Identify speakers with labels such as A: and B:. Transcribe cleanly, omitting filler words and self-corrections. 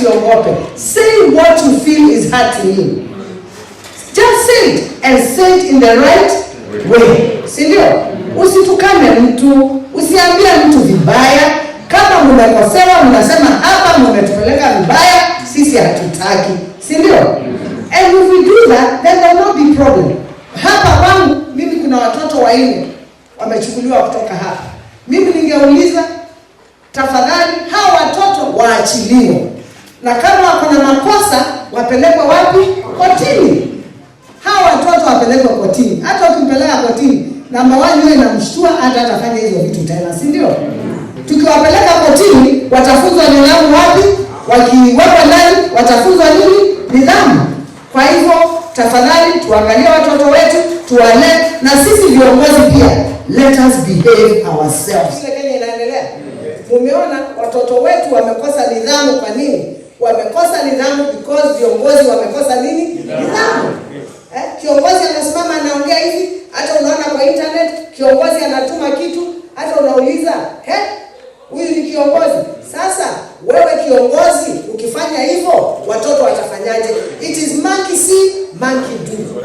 A: usiogope. Say what you feel is hurting you. Just say it, and say it in the right way. Si ndio? Usitukane mtu, usiambie mtu vibaya. Kama mnakosewa mnasema hapa mmetupeleka vibaya, sisi hatutaki. Si ndio? And if we do that, then there will not be problem. Hapa kwangu mimi kuna watoto 4 wamechukuliwa kutoka hapa. Mimi ningeuliza tafadhali hao watoto waachiliwe. Na kama wako na makosa wapelekwe wapi? Kotini. Hao watoto wapelekwe kotini. Hata ukimpeleka kotini, namba 1 yeye inamshtua, hata atafanya hizo vitu tena, si ndio? Tukiwapeleka kotini, watafunzwa nidhamu wapi? Wakiwekwa ndani, watafunzwa nini? Nidhamu. Kwa hivyo, tafadhali tuangalie watoto wetu, tuwalee, na sisi viongozi pia, let us behave ourselves. Kile Kenya inaendelea. Mumeona watoto wetu wamekosa nidhamu. Kwa nini? Wamekosa nidhamu because viongozi wamekosa nini? Nidhamu. Kiongozi anasimama anaongea hivi, hata unaona kwa internet, kiongozi anatuma kitu, hata unauliza, huyu ni kiongozi. Sasa wewe kiongozi ukifanya hivyo, watoto watafanyaje? It is monkey see, monkey do.